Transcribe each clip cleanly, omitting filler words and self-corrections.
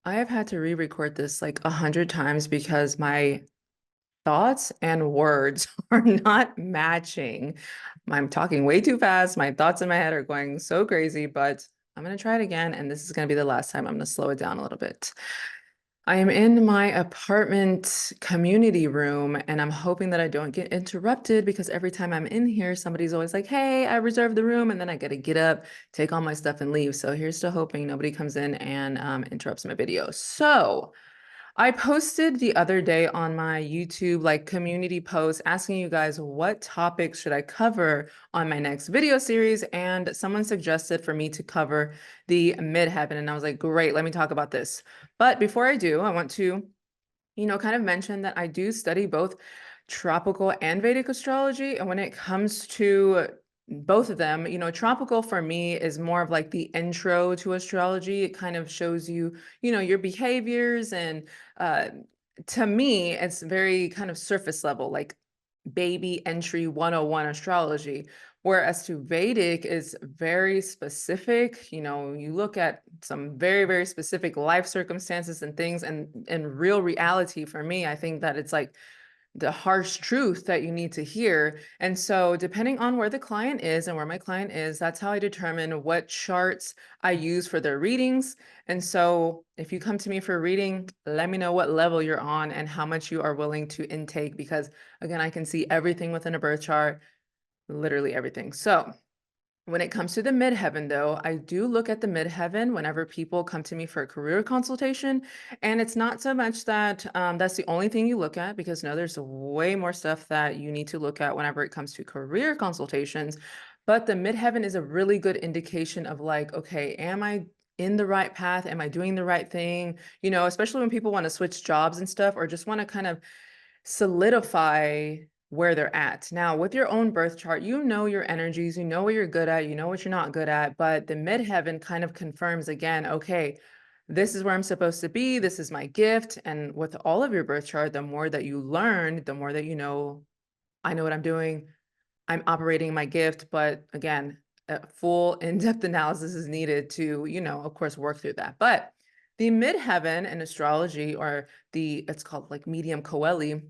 I have had to re-record this like 100 times because my thoughts and words are not matching. I'm talking way too fast. My thoughts in my head are going so crazy, but I'm going to try it again. And this is going to be the last time. I'm going to slow it down a little bit. I am in my apartment community room and I'm hoping that I don't get interrupted because every time I'm in here, somebody's always like, hey, I reserved the room. And then I got to get up, take all my stuff and leave. So here's to hoping nobody comes in and interrupts my video. So I posted the other day on my YouTube like community post asking you guys what topics should I cover on my next video series, and someone suggested for me to cover the midheaven, and I was like, great, let me talk about this. But before I do, I want to, kind of mention that I do study both tropical and Vedic astrology, and when it comes to both of them, tropical for me is more of like the intro to astrology. It kind of shows you, your behaviors. And uh, to me, it's very kind of surface level, like baby entry 101 astrology. Whereas to Vedic is very specific. You look at some very, very specific life circumstances and things, and in real reality, for me, I think that it's like the harsh truth that you need to hear. And so depending on where the client is and where my client is, that's how I determine what charts I use for their readings. And so if you come to me for a reading, let me know what level you're on and how much you are willing to intake, because again, I can see everything within a birth chart, literally everything. So when it comes to the midheaven, though, I do look at the midheaven whenever people come to me for a career consultation. And it's not so much that that's the only thing you look at, because no, there's way more stuff that you need to look at whenever it comes to career consultations. But the midheaven is a really good indication of like, okay, am I in the right path? Am I doing the right thing? Especially when people want to switch jobs and stuff, or just want to kind of solidify where they're at. Now, with your own birth chart, you know your energies, you know what you're good at, you know what you're not good at, but the midheaven kind of confirms again, okay, this is where I'm supposed to be, this is my gift. And with all of your birth chart, the more that you learn, the more that you know, I know what I'm doing, I'm operating my gift. But again, a full in-depth analysis is needed to, of course, work through that. But the midheaven in astrology, or it's called like medium coeli,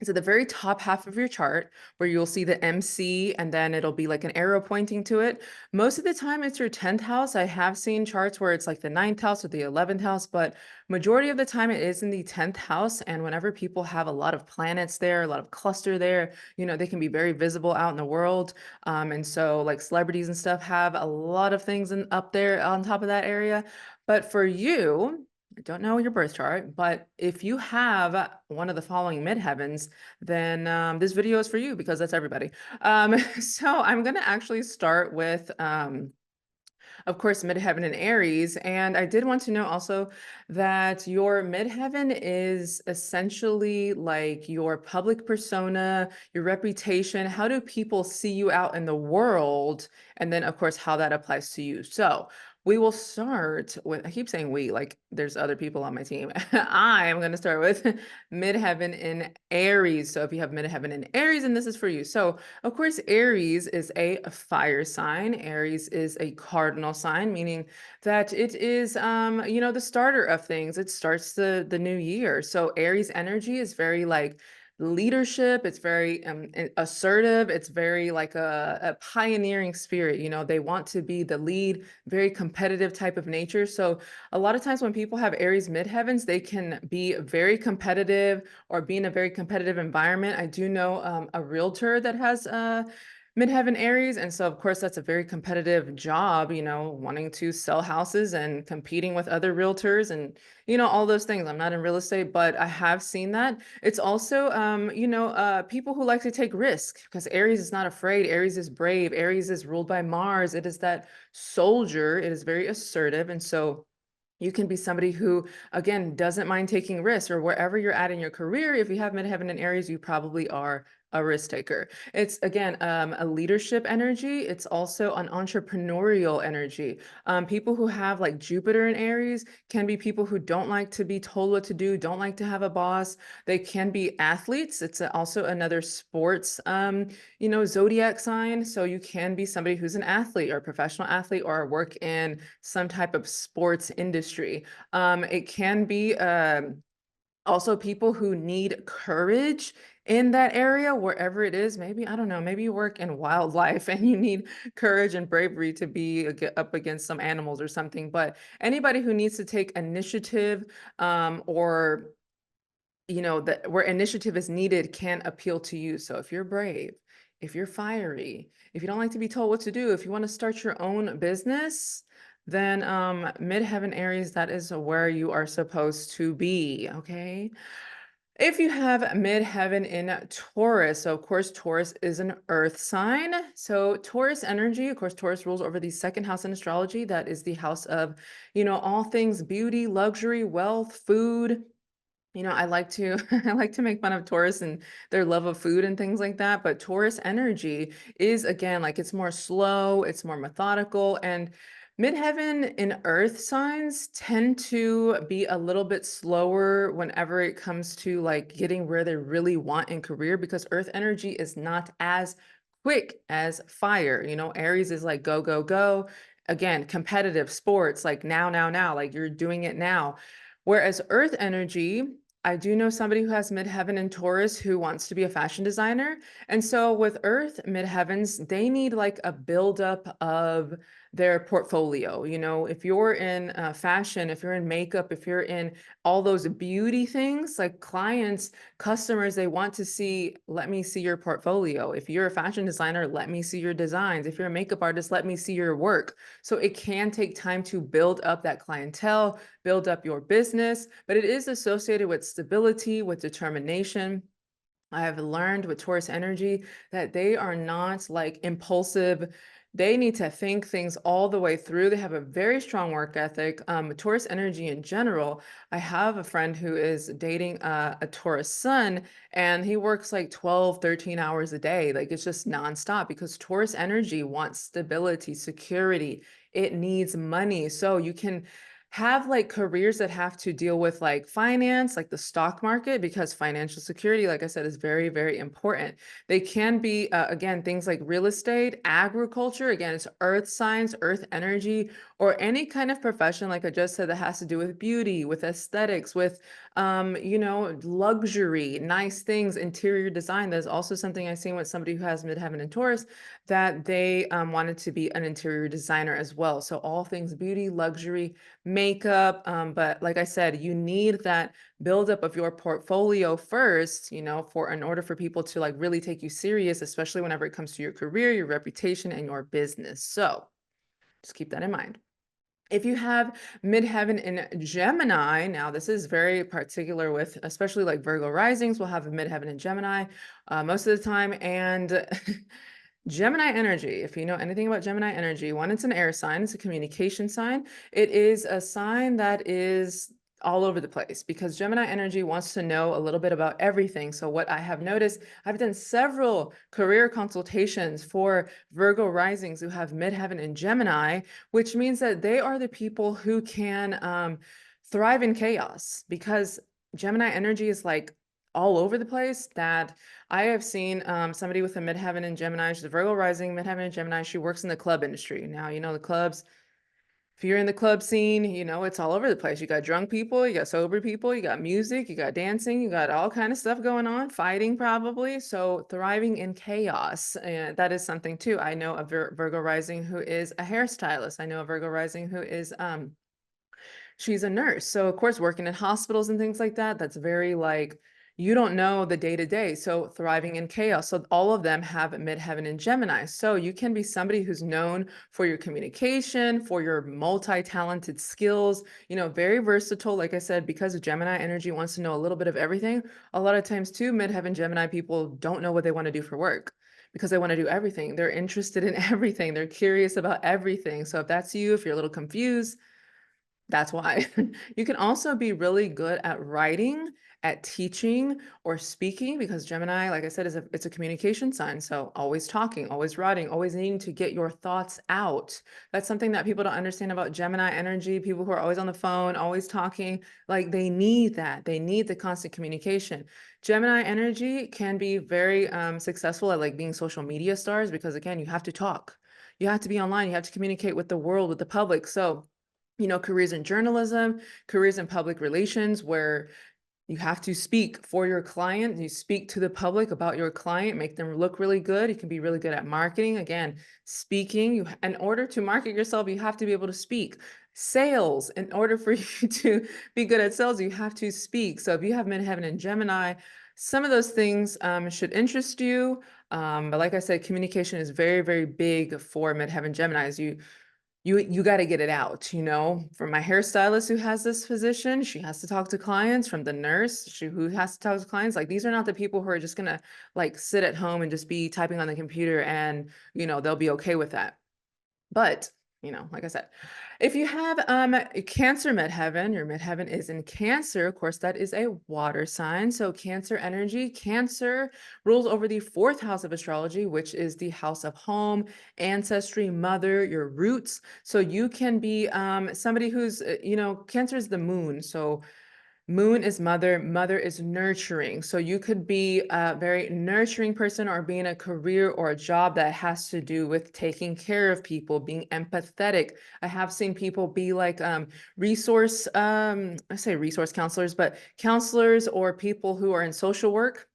is at the very top half of your chart, where you'll see the MC and then it'll be like an arrow pointing to it. Most of the time it's your 10th house. I have seen charts where it's like the 9th house or the 11th house, but majority of the time it is in the 10th house. And whenever people have a lot of planets there, a lot of cluster there, they can be very visible out in the world. And so like celebrities and stuff have a lot of things up there on top of that area. But for you, I don't know your birth chart, but if you have one of the following midheavens, then this video is for you, because that's everybody. So I'm going to actually start with, of course, midheaven and Aries. And I did want to know also that your midheaven is essentially like your public persona, your reputation. How do people see you out in the world? And then, of course, how that applies to you. So we will start with, I keep saying we, like there's other people on my team. I am going to start with midheaven in Aries. So if you have midheaven in Aries, and this is for you. So of course, Aries is a fire sign. Aries is a cardinal sign, meaning that it is, the starter of things. It starts the new year. So Aries energy is very like leadership. It's very assertive. It's very like a pioneering spirit. They want to be the lead, very competitive type of nature. So a lot of times when people have Aries midheavens, they can be very competitive or be in a very competitive environment. I do know a realtor that has midheaven Aries. And so, of course, that's a very competitive job, wanting to sell houses and competing with other realtors and, all those things. I'm not in real estate, but I have seen that. It's also, people who like to take risks, because Aries is not afraid. Aries is brave. Aries is ruled by Mars. It is that soldier. It is very assertive. And so, you can be somebody who, again, doesn't mind taking risks, or wherever you're at in your career. If you have midheaven in Aries, you probably are a risk taker. It's again a leadership energy. It's also an entrepreneurial energy. People who have like Jupiter in Aries can be people who don't like to be told what to do, don't like to have a boss. They can be athletes. It's also another sports, zodiac sign. So you can be somebody who's an athlete or a professional athlete or work in some type of sports industry. It can be also people who need courage in that area, wherever it is. Maybe, I don't know, maybe you work in wildlife and you need courage and bravery to be up against some animals or something. But anybody who needs to take initiative, or that where initiative is needed can appeal to you. So if you're brave, if you're fiery, if you don't like to be told what to do, if you want to start your own business, then midheaven Aries, that is where you are supposed to be. Okay. If you have midheaven in Taurus, so of course Taurus is an earth sign. So Taurus energy, of course, Taurus rules over the second house in astrology. That is the house of, all things beauty, luxury, wealth, food. I like to I like to make fun of Taurus and their love of food and things like that, but Taurus energy is again like it's more slow, it's more methodical, and midheaven in earth signs tend to be a little bit slower whenever it comes to like getting where they really want in career, because earth energy is not as quick as fire. Aries is like go go go. Again, competitive sports, like now now now, like you're doing it now. Whereas earth energy, I do know somebody who has midheaven in Taurus who wants to be a fashion designer. And so with Earth midheavens, they need like a buildup of their portfolio. If you're in fashion, if you're in makeup, if you're in all those beauty things, like clients, customers, they want to see, let me see your portfolio. If you're a fashion designer, let me see your designs. If you're a makeup artist, let me see your work. So it can take time to build up that clientele, build up your business, but it is associated with stability, with determination. I have learned with Taurus energy that they are not like impulsive. They need to think things all the way through. They have a very strong work ethic. Taurus energy in general. I have a friend who is dating a Taurus sun, and he works like 12, 13 hours a day. Like it's just nonstop because Taurus energy wants stability, security. It needs money. So you can have like careers that have to deal with like finance, like the stock market, because financial security, like I said, is very, very important. They can be, again, things like real estate, agriculture, again, it's earth science, earth energy, or any kind of profession, like I just said, that has to do with beauty, with aesthetics, with, luxury, nice things, interior design. There's also something I've seen with somebody who has midheaven and Taurus that they wanted to be an interior designer as well. So all things beauty, luxury, makeup. But like I said, you need that buildup of your portfolio first, for in order for people to like really take you serious, especially whenever it comes to your career, your reputation, and your business. So just keep that in mind. If you have midheaven in Gemini, now this is very particular with, especially like Virgo risings, will have a midheaven in Gemini most of the time. And Gemini energy, if you know anything about Gemini energy, one, it's an air sign, it's a communication sign. It is a sign that is all over the place because Gemini energy wants to know a little bit about everything. So what I have noticed, I've done several career consultations for Virgo risings who have midheaven in Gemini, which means that they are the people who can thrive in chaos, because Gemini energy is like all over the place. That I have seen somebody with a midheaven in Gemini. She's a Virgo rising, midheaven in Gemini. She works in the club industry. Now, the clubs, if you're in the club scene, it's all over the place. You got drunk people, you got sober people, you got music, you got dancing, you got all kind of stuff going on, fighting probably. So thriving in chaos, and that is something too. I know a Virgo rising who is a hairstylist. I know a Virgo rising who is she's a nurse. So of course, working in hospitals and things like that, that's very like, you don't know the day to day. So thriving in chaos. So all of them have midheaven in Gemini. So you can be somebody who's known for your communication, for your multi-talented skills, very versatile. Like I said, because Gemini energy wants to know a little bit of everything. A lot of times too, midheaven Gemini people don't know what they want to do for work because they want to do everything. They're interested in everything. They're curious about everything. So if that's you, if you're a little confused, That's why. You can also be really good at writing, at teaching, or speaking, because Gemini, like I said, it's a communication sign. So always talking, always writing, always needing to get your thoughts out. That's something that people don't understand about Gemini energy. People who are always on the phone, always talking, like they need that. They need the constant communication. Gemini energy can be very successful at like being social media stars because again, you have to talk. You have to be online. You have to communicate with the world, with the public. So careers in journalism, careers in public relations, where you have to speak for your client. You speak to the public about your client, make them look really good. You can be really good at marketing. Again, speaking, in order to market yourself, you have to be able to speak. Sales, in order for you to be good at sales, you have to speak. So if you have Midheaven and Gemini, some of those things should interest you. But like I said, communication is very, very big for Midheaven Geminis. You got to get it out, from my hairstylist who has this position, she has to talk to clients, from the nurse who has to talk to clients. Like these are not the people who are just gonna like sit at home and just be typing on the computer and they'll be okay with that. But, like I said, if you have Cancer midheaven, your midheaven is in Cancer. Of course, that is a water sign. So Cancer energy, Cancer rules over the fourth house of astrology, which is the house of home, ancestry, mother, your roots. So you can be somebody who's, Cancer is the moon. So moon is mother, mother is nurturing. So you could be a very nurturing person or be in a career or a job that has to do with taking care of people, being empathetic. I have seen people be like I say resource counselors, but counselors or people who are in social work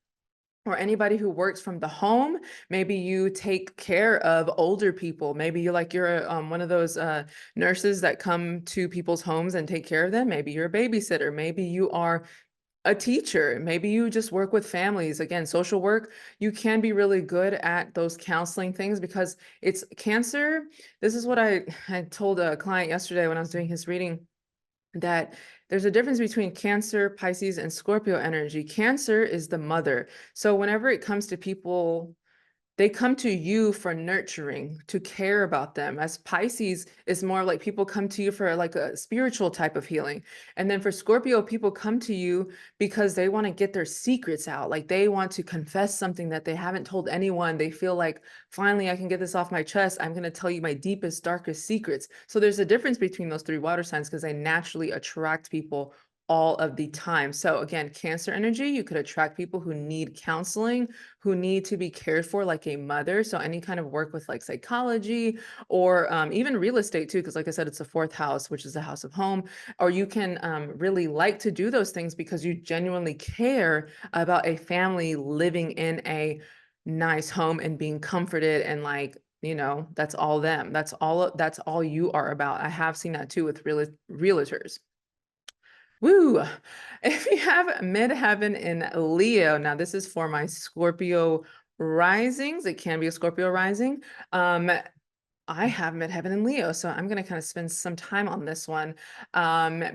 or anybody who works from the home. Maybe you take care of older people. Maybe you're one of those nurses that come to people's homes and take care of them. Maybe you're a babysitter. Maybe you are a teacher. Maybe you just work with families. Again, social work, you can be really good at those counseling things because it's Cancer. This is what I told a client yesterday when I was doing his reading, that there's a difference between Cancer, Pisces, and Scorpio energy. Cancer is the mother. So whenever it comes to people, they come to you for nurturing, to care about them. As Pisces is more like people come to you for like a spiritual type of healing. And then for Scorpio, people come to you because they want to get their secrets out. Like they want to confess something that they haven't told anyone. They feel like, finally, I can get this off my chest. I'm going to tell you my deepest, darkest secrets. So there's a difference between those three water signs because they naturally attract people all of the time. So again, Cancer energy, you could attract people who need counseling, who need to be cared for like a mother. So any kind of work with like psychology or even real estate too, because like I said, it's the fourth house, which is the house of home. Or you can really like to do those things because you genuinely care about a family living in a nice home and being comforted and like, that's all them. That's all you are about. I have seen that too with realtors. Woo! If you have midheaven in Leo, now this is for my Scorpio risings. It can be a Scorpio rising. I have midheaven in Leo, so I'm going to kind of spend some time on this one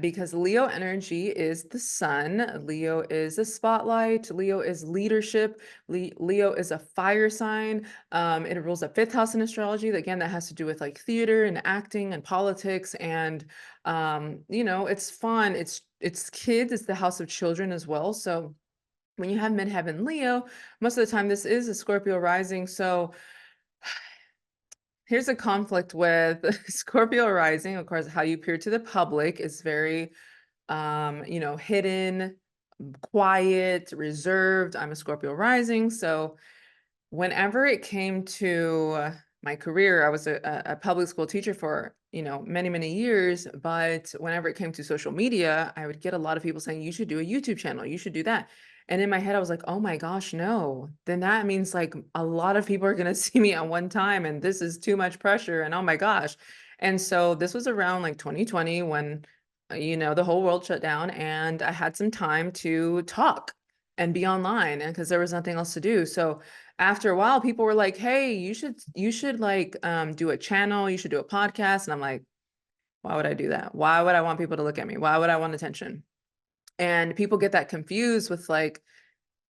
because Leo energy is the sun. Leo is the spotlight. Leo is leadership. Leo is a fire sign. It rules the fifth house in astrology. Again, that has to do with like theater and acting and politics, and it's fun. It's kids. It's the house of children as well. So when you have midheaven Leo, most of the time this is a Scorpio rising. So here's a conflict with Scorpio rising. Of course, how you appear to the public is very, hidden, quiet, reserved. I'm a Scorpio rising. So whenever it came to my career, I was a public school teacher for, many, many years. But whenever it came to social media, I would get a lot of people saying, you should do a YouTube channel. You should do that. And in my head, I was like, oh my gosh, no. Then that means like a lot of people are going to see me at one time. And this is too much pressure. And oh my gosh. And so this was around like 2020 when, the whole world shut down and I had some time to talk and be online and because there was nothing else to do. So after a while, people were like, hey, you should like do a channel, you should do a podcast. And I'm like, why would I do that? Why would I want people to look at me? Why would I want attention? And people get that confused with like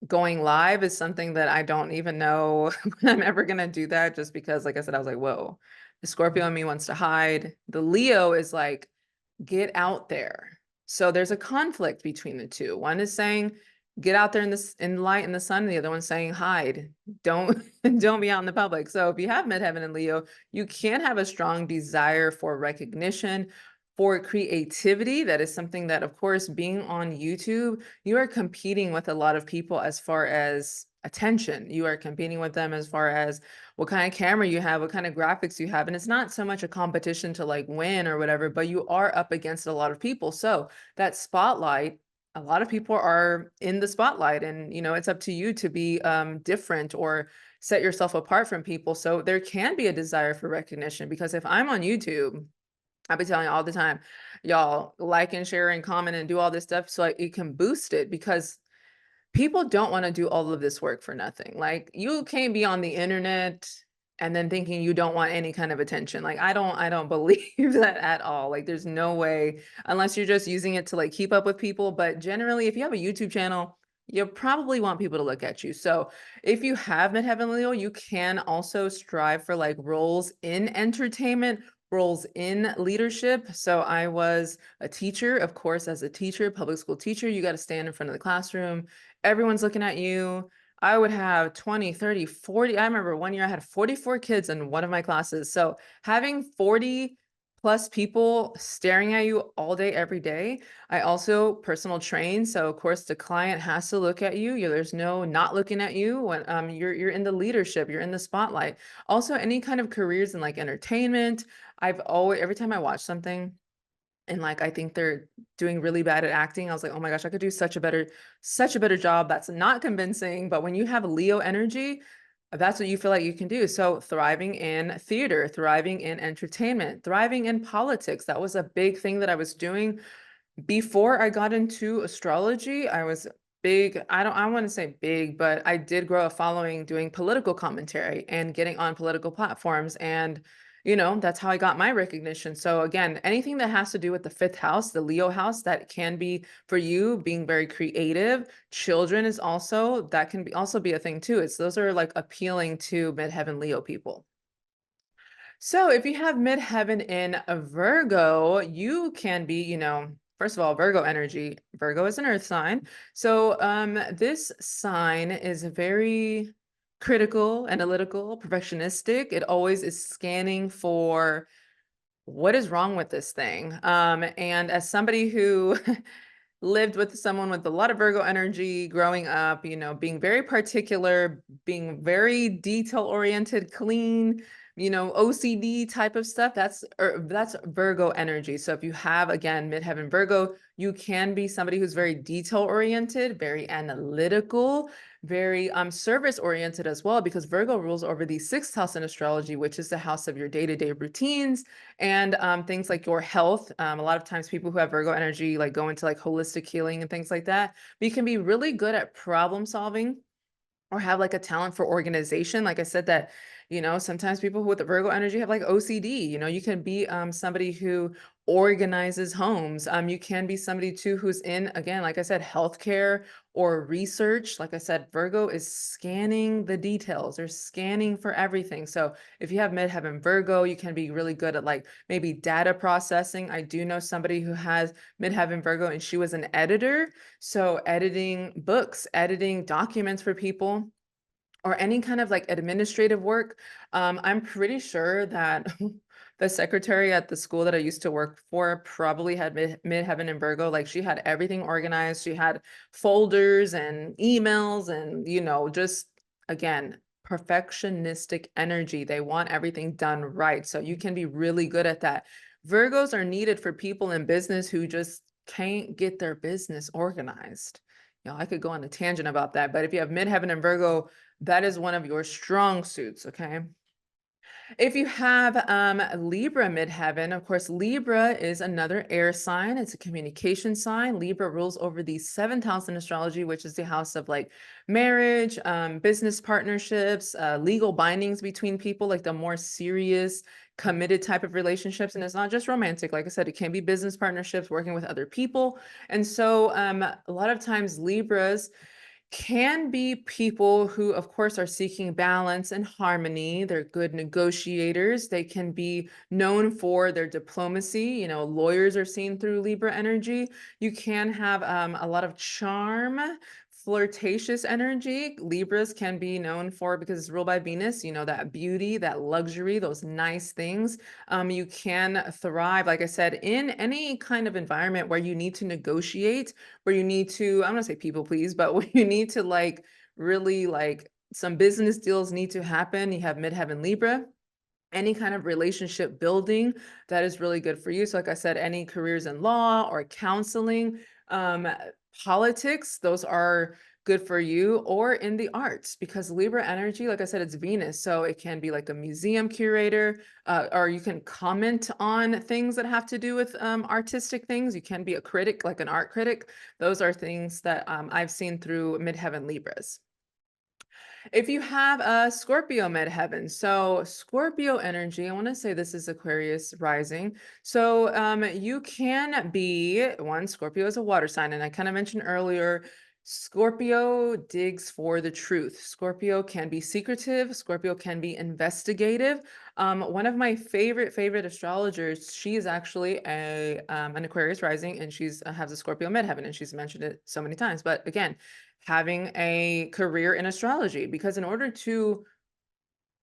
going live is something that I don't even know when I'm ever gonna do that, just because, like I said, I was like, whoa, the Scorpio in me wants to hide. The Leo is like, get out there. So there's a conflict between the two. One is saying, get out there in the light in the sun, and the other one's saying hide. Don't don't be out in the public. So if you have midheaven in Leo, you can have a strong desire for recognition, for creativity. That is something that, of course, being on YouTube, you are competing with a lot of people as far as attention. You are competing with them as far as what kind of camera you have, what kind of graphics you have. And it's not so much a competition to like win or whatever, but you are up against a lot of people. So that spotlight, a lot of people are in the spotlight, and it's up to you to be different or set yourself apart from people. So there can be a desire for recognition, because if I'm on YouTube, I'll be telling you all the time, y'all like and share and comment and do all this stuff so it can boost it, because people don't want to do all of this work for nothing. Like, you can't be on the internet and then thinking you don't want any kind of attention. Like, I don't believe that at all. Like, there's no way, unless you're just using it to like keep up with people. But generally, if you have a YouTube channel, you probably want people to look at you. So if you have midheaven Leo, you can also strive for like roles in entertainment, roles in leadership. So I was a teacher, of course. As a teacher, public school teacher, you got to stand in front of the classroom. Everyone's looking at you. I would have 20, 30, 40. I remember one year I had 44 kids in one of my classes. So having 40 plus people staring at you all day, every day. I also personal train. So of course the client has to look at you. There's no not looking at you when you're in the leadership, you're in the spotlight. Also, any kind of careers in like entertainment. I've always, every time I watch something and like I think they're doing really bad at acting, I was like, oh my gosh, I could do such a better job. That's not convincing. But when you have Leo energy, that's what you feel like you can do. So thriving in theater, thriving in entertainment, thriving in politics. That was a big thing that I was doing before I got into astrology. I was big. I want to say big, but I did grow a following doing political commentary and getting on political platforms. And, that's how I got my recognition. So again, anything that has to do with the fifth house, the Leo house, that can be for you being very creative. Children is also, that can be also be a thing too. Those are like appealing to midheaven Leo people. So if you have midheaven in a Virgo, you can be, first of all, Virgo energy. Virgo is an earth sign. So this sign is very critical, analytical, perfectionistic. It always is scanning for what is wrong with this thing. And as somebody who lived with someone with a lot of Virgo energy growing up, being very particular, being very detail oriented, clean, OCD type of stuff. That's Virgo energy. So if you have, again, midheaven Virgo, you can be somebody who's very detail oriented, very analytical, very service oriented as well, because Virgo rules over the sixth house in astrology, which is the house of your day-to-day routines and things like your health. A lot of times people who have Virgo energy like go into like holistic healing and things like that. But you can be really good at problem solving or have like a talent for organization. Like I said, that, sometimes people with the Virgo energy have like OCD. You can be somebody who organizes homes. You can be somebody too who's in, again, like I said, healthcare or research. Like I said, Virgo is scanning the details. They're scanning for everything. So if you have midheaven Virgo, you can be really good at like maybe data processing. I do know somebody who has midheaven Virgo, and she was an editor. So editing books, editing documents for people, or any kind of like administrative work. I'm pretty sure that the secretary at the school that I used to work for probably had midheaven and Virgo. Like, she had everything organized. She had folders and emails and, just again, perfectionistic energy. They want everything done right. So you can be really good at that. Virgos are needed for people in business who just can't get their business organized. I could go on a tangent about that, but if you have midheaven and Virgo, that is one of your strong suits, okay? If you have Libra midheaven, of course, Libra is another air sign. It's a communication sign. Libra rules over the seventh house in astrology, which is the house of like marriage, business partnerships, legal bindings between people, like the more serious, committed type of relationships. And it's not just romantic. Like I said, it can be business partnerships, working with other people. And so a lot of times Libras, can be people who, of course, are seeking balance and harmony. They're good negotiators. They can be known for their diplomacy. You know, lawyers are seen through Libra energy. You can have a lot of charm, flirtatious energy. Libras can be known for, because it's ruled by Venus, you know, that beauty, that luxury, those nice things. You can thrive, like I said, in any kind of environment where you need to negotiate, where you need to, I'm gonna say people please, but where you need to like really like some business deals need to happen. You have Midheaven Libra, any kind of relationship building, that is really good for you. So like I said, any careers in law or counseling, um, politics, those are good for you, or in the arts, because Libra energy, like I said, it's Venus. So it can be like a museum curator, or you can comment on things that have to do with artistic things. You can be a critic, like an art critic. Those are things that I've seen through Midheaven Libras. If you have a Scorpio midheaven, so Scorpio energy, I want to say this is Aquarius rising. So you can be one, Scorpio is a water sign, and I kind of mentioned earlier, Scorpio digs for the truth. Scorpio can be secretive. Scorpio can be investigative. One of my favorite astrologers, she is actually an Aquarius rising, and she's has a Scorpio midheaven, and she's mentioned it so many times. But again, having a career in astrology, because in order to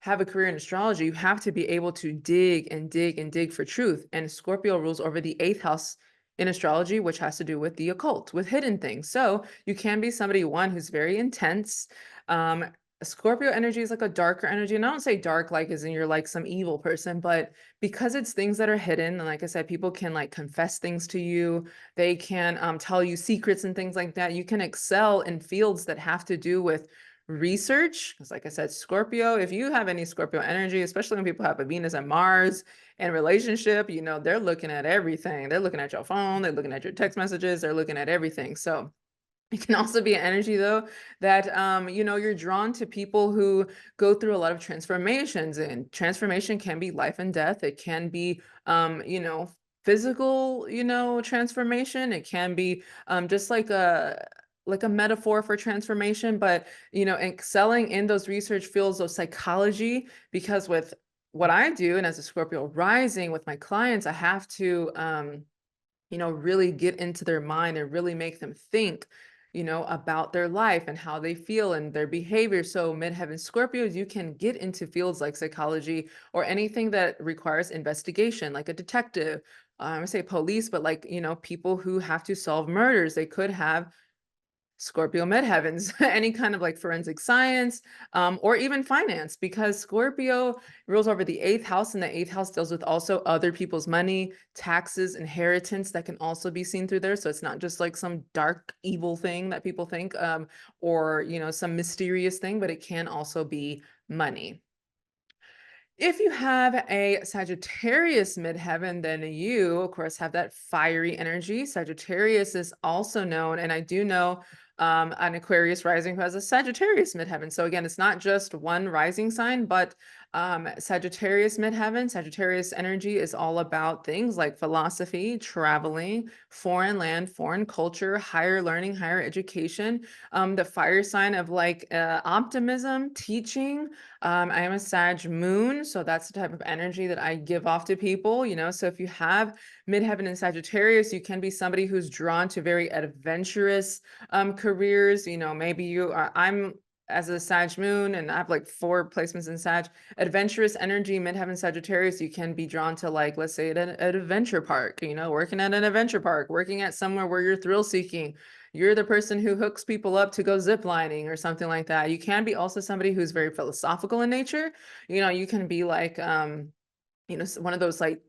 have a career in astrology, you have to be able to dig and dig and dig for truth. And Scorpio rules over the eighth house in astrology, which has to do with the occult, with hidden things. So you can be somebody, one, who's very intense. Um, Scorpio energy is like a darker energy. And I don't say dark like as in you're like some evil person, but because it's things that are hidden, and like I said, people can like confess things to you. They can tell you secrets and things like that. You can excel in fields that have to do with research, because like I said, Scorpio, if you have any Scorpio energy, especially when people have a Venus and Mars and relationship, you know, they're looking at everything. They're looking at your phone, they're looking at your text messages, they're looking at everything. So it can also be an energy though that you know, you're drawn to people who go through a lot of transformations, and transformation can be life and death. It can be you know, physical, you know, transformation. It can be just like a metaphor for transformation, but you know, excelling in those research fields of psychology, because with what I do, and as a Scorpio rising with my clients, I have to you know, really get into their mind and really make them think, you know, about their life and how they feel and their behavior. So midheaven Scorpios, you can get into fields like psychology or anything that requires investigation, like a detective. I would say police, but like, you know, people who have to solve murders. They could have Scorpio midheavens, any kind of like forensic science, or even finance, because Scorpio rules over the eighth house, and the eighth house deals with also other people's money, taxes, inheritance, that can also be seen through there. So it's not just like some dark, evil thing that people think, or, you know, some mysterious thing, but it can also be money. If you have a Sagittarius midheaven, then you, of course, have that fiery energy. Sagittarius is also known, and I do know an Aquarius rising who has a Sagittarius midheaven. So again, it's not just one rising sign, but Sagittarius midheaven, Sagittarius energy is all about things like philosophy, traveling, foreign land, foreign culture, higher learning, higher education. The fire sign of like optimism, teaching. I am a Sag moon, so that's the type of energy that I give off to people, you know. So if you have midheaven in Sagittarius, you can be somebody who's drawn to very adventurous careers. You know, maybe you are, I'm as a Sag moon, and I have like 4 placements in Sag, adventurous energy, midheaven Sagittarius, you can be drawn to like, let's say at an adventure park, you know, working at an adventure park, working at somewhere where you're thrill seeking. You're the person who hooks people up to go zip lining or something like that. You can be also somebody who's very philosophical in nature. You know, you can be like, you know, one of those like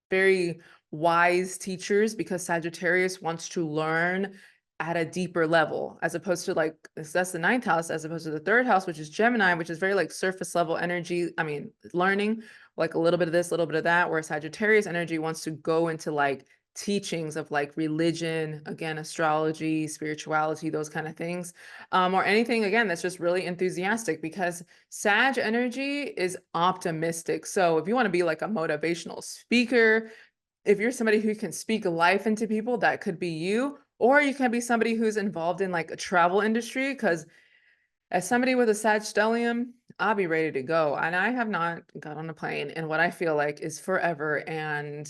very wise teachers, because Sagittarius wants to learn at a deeper level, as opposed to like, that's the ninth house, as opposed to the third house, which is Gemini, which is very like surface level energy. I mean, learning like a little bit of this, a little bit of that, where Sagittarius energy wants to go into like teachings of like religion, again, astrology, spirituality, those kind of things, or anything, again, that's just really enthusiastic, because Sag energy is optimistic. So if you want to be like a motivational speaker, if you're somebody who can speak life into people, that could be you. Or you can be somebody who's involved in like a travel industry, because as somebody with a Sag stellium, I'll be ready to go. And I have not got on a plane in what I feel like is forever, and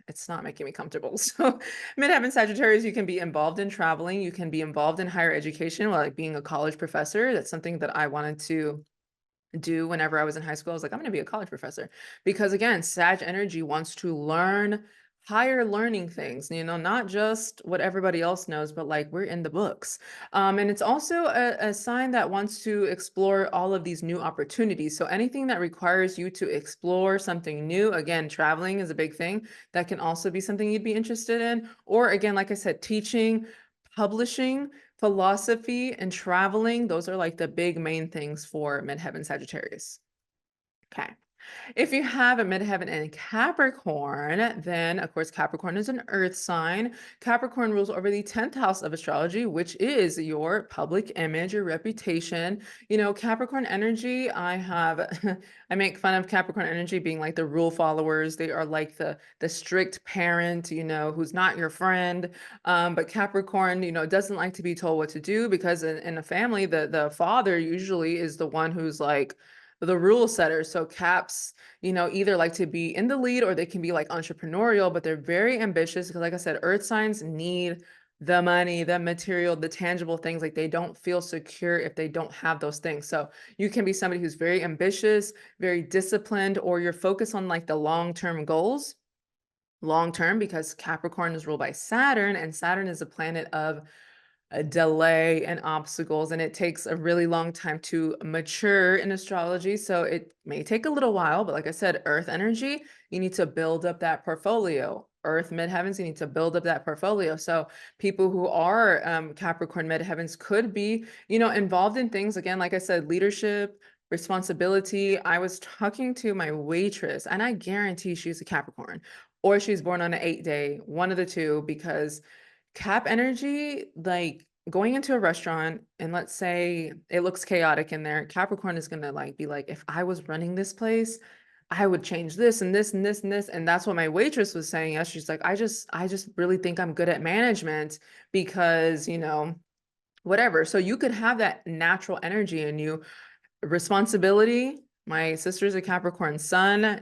it's not making me comfortable. So, Midheaven Sagittarius, you can be involved in traveling. You can be involved in higher education, like being a college professor. That's something that I wanted to do whenever I was in high school. I was like, I'm going to be a college professor because, again, Sag energy wants to learn higher learning things, not just what everybody else knows, but like we're in the books. And it's also a sign that wants to explore all of these new opportunities. So anything that requires you to explore something new, again, traveling is a big thing. That can also be something you'd be interested in. Or again, like I said, teaching, publishing, philosophy, and traveling. Those are like the big main things for Midheaven Sagittarius. Okay. If you have a midheaven in Capricorn, then of course Capricorn is an earth sign. Capricorn rules over the 10th house of astrology, which is your public image, your reputation. Capricorn energy, I make fun of Capricorn energy being like the rule followers. They are like the strict parent, who's not your friend. But Capricorn, doesn't like to be told what to do, because in a family, the father usually is the one who's like the rule setter. So Caps, either like to be in the lead, or they can be like entrepreneurial, but they're very ambitious because, like I said, earth signs need the money, the material, the tangible things. Like they don't feel secure if they don't have those things. So you can be somebody who's very ambitious, very disciplined, or you're focused on like the long-term goals. Long term, because Capricorn is ruled by Saturn, and Saturn is a planet of a delay and obstacles, and it takes a really long time to mature in astrology. So it may take a little while, but like I said, earth energy, you need to build up that portfolio. Earth midheavens, you need to build up that portfolio. So people who are Capricorn midheavens could be, involved in things, again, like I said, leadership, responsibility. I was talking to my waitress, and I guarantee she's a Capricorn, or she's born on an 8-day, one of the two, because Cap energy, like going into a restaurant and let's say it looks chaotic in there, Capricorn is gonna like be like, if I was running this place, I would change this and this and this and this. And that's what my waitress was saying. Yes, she's like, I just really think I'm good at management because, whatever. So you could have that natural energy in you. Responsibility. My sister's a Capricorn sun.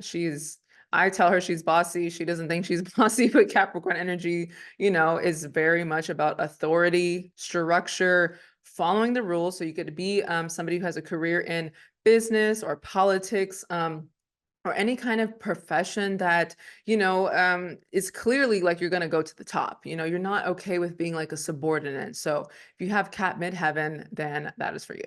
I tell her she's bossy. She doesn't think she's bossy, but Capricorn energy, is very much about authority, structure, following the rules. So you could be somebody who has a career in business or politics, or any kind of profession that, is clearly like you're going to go to the top. You're not okay with being like a subordinate. So if you have Cap midheaven, then that is for you.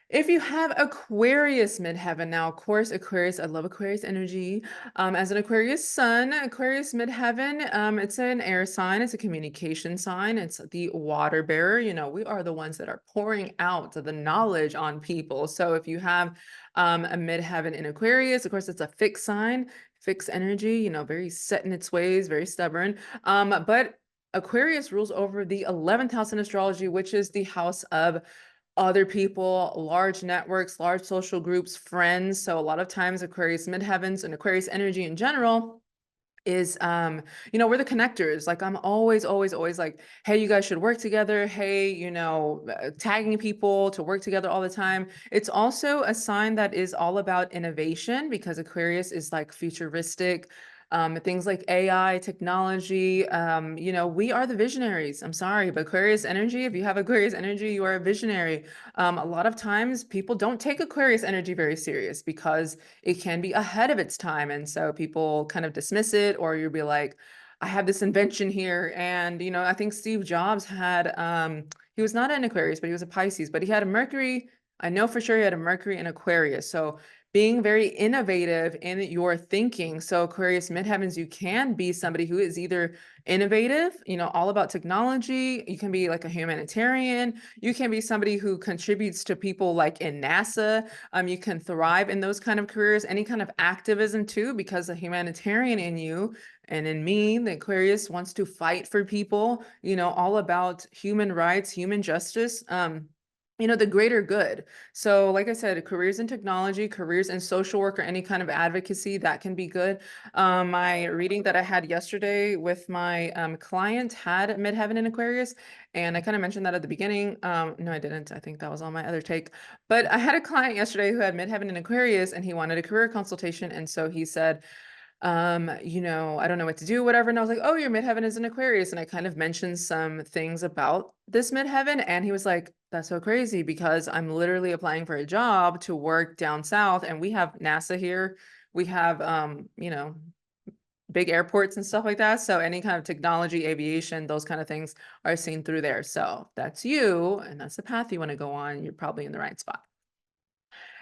If you have Aquarius midheaven, now, of course, Aquarius, I love Aquarius energy. As an Aquarius sun, Aquarius midheaven, it's an air sign, it's a communication sign, it's the water bearer. We are the ones that are pouring out the knowledge on people. So if you have a midheaven in Aquarius, of course, it's a fixed sign, fixed energy, very set in its ways, very stubborn. But Aquarius rules over the 11th house in astrology, which is the house of other people, large networks, large social groups, friends. So a lot of times Aquarius midheavens and Aquarius energy in general is we're the connectors. Like I'm always like, hey, you guys should work together. Hey, tagging people to work together all the time. It's also a sign that is all about innovation, because Aquarius is like futuristic. Things like AI, technology, we are the visionaries. I'm sorry, but Aquarius energy, if you have Aquarius energy, you are a visionary. A lot of times people don't take Aquarius energy very serious because it can be ahead of its time. And so people kind of dismiss it, or you'll be like, I have this invention here. And, I think Steve Jobs had, he was not an Aquarius, but he was a Pisces, but he had a Mercury. I know for sure he had a Mercury in Aquarius. So being very innovative in your thinking. So Aquarius midheavens, you can be somebody who is either innovative, all about technology. You can be like a humanitarian. You can be somebody who contributes to people like in NASA. You can thrive in those kind of careers, any kind of activism too, because the humanitarian in you and in me, the Aquarius, wants to fight for people, all about human rights, human justice. you know, the greater good. So like I said, careers in technology, careers in social work, or any kind of advocacy, that can be good. My reading that I had yesterday with my client had Midheaven in Aquarius, and I kind of mentioned that at the beginning. No, I didn't. I think that was on my other take. But I had a client yesterday who had Midheaven in Aquarius, and he wanted a career consultation. And so he said, you know, I don't know what to do, whatever. And I was like, oh, your midheaven is in Aquarius. And I kind of mentioned some things about this midheaven. And he was like, that's so crazy because I'm literally applying for a job to work down south. And we have NASA here. We have, you know, big airports and stuff like that. So any kind of technology, aviation, those kind of things are seen through there. So that's you, and that's the path you want to go on. You're probably in the right spot.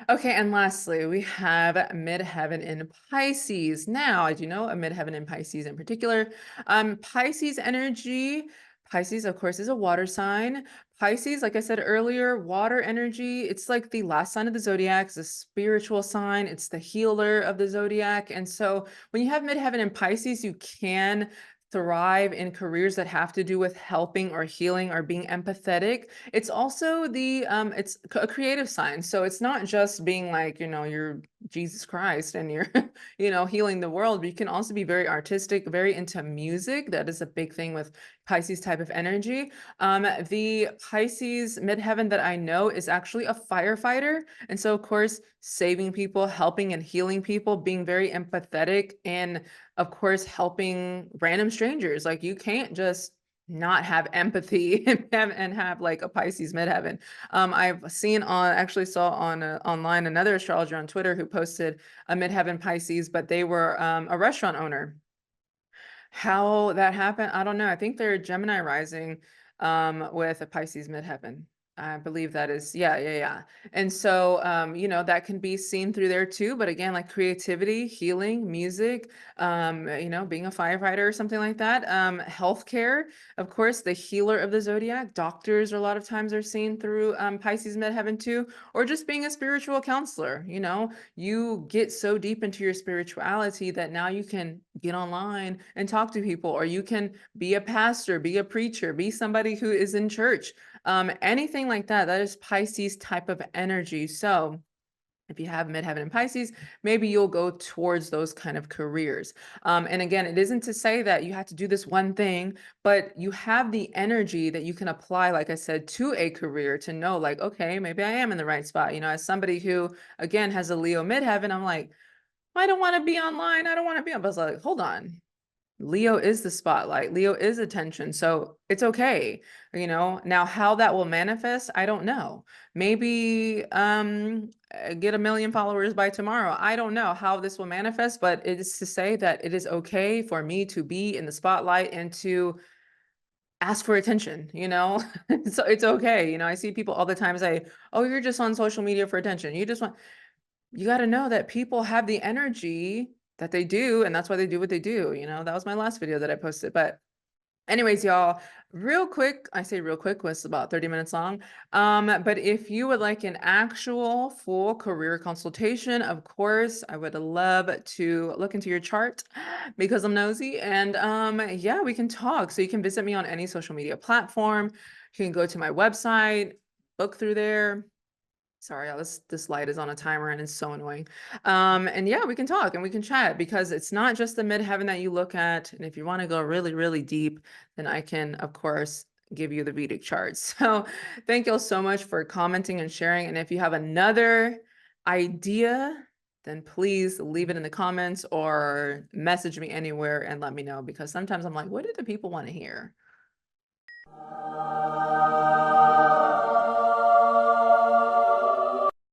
Okay, and lastly, we have midheaven in Pisces. Now, as you know, a midheaven in Pisces in particular, Pisces energy. Pisces, of course, is a water sign. Pisces, like I said earlier, water energy. It's like the last sign of the zodiac. It's a spiritual sign. It's the healer of the zodiac. And so when you have midheaven in Pisces, you can thrive in careers that have to do with helping or healing or being empathetic. It's also the it's a creative sign. So it's not just being like, you know, you're Jesus Christ and you're, you know, healing the world, but you can also be very artistic, very into music. That is a big thing with Pisces type of energy. The Pisces midheaven that I know is actually a firefighter. And so of course, saving people, helping and healing people, being very empathetic, and of course, helping random strangers. Like you can't just not have empathy and have like a Pisces midheaven. I've seen on, actually saw on online another astrologer on Twitter who posted a midheaven Pisces, but they were a restaurant owner. How that happened, I don't know. I think they're Gemini rising with a Pisces midheaven. I believe that is, yeah. And so, you know, that can be seen through there too. But again, like creativity, healing, music, you know, being a firefighter or something like that. Healthcare, of course, the healer of the zodiac. Doctors a lot of times are seen through Pisces midheaven too, or just being a spiritual counselor. You know, you get so deep into your spirituality that now you can get online and talk to people, or you can be a pastor, be a preacher, be somebody who is in church, anything like that. That is Pisces type of energy. So if you have midheaven in Pisces, maybe you'll go towards those kind of careers. And again, it isn't to say that you have to do this one thing, but you have the energy that you can apply, like I said, to a career to know like, okay, maybe I am in the right spot. You know, as somebody who, again, has a Leo midheaven, I'm like, I don't want to be online. I don't want to be on. But I was like, hold on. Leo is the spotlight. Leo is attention. So it's okay. You know, now how that will manifest, I don't know. Maybe get 1 million followers by tomorrow. I don't know how this will manifest, but it is to say that it is okay for me to be in the spotlight and to ask for attention, you know? So it's okay. You know, I see people all the time say, oh, you're just on social media for attention. You just want, you got to know that people have the energy that they do, and that's why they do what they do. You know, that was my last video that I posted. But anyways, y'all, real quick, I say real quick, was about 30 minutes long. But if you would like an actual full career consultation, of course, I would love to look into your chart because I'm nosy. And yeah, we can talk. So you can visit me on any social media platform. You can go to my website, book through there. Sorry, this light is on a timer and it's so annoying. And yeah, we can talk and we can chat because it's not just the midheaven that you look at. And if you want to go really, really deep, then I can, of course, give you the Vedic charts. So thank you all so much for commenting and sharing. And if you have another idea, then please leave it in the comments or message me anywhere and let me know, because sometimes I'm like, what do the people want to hear?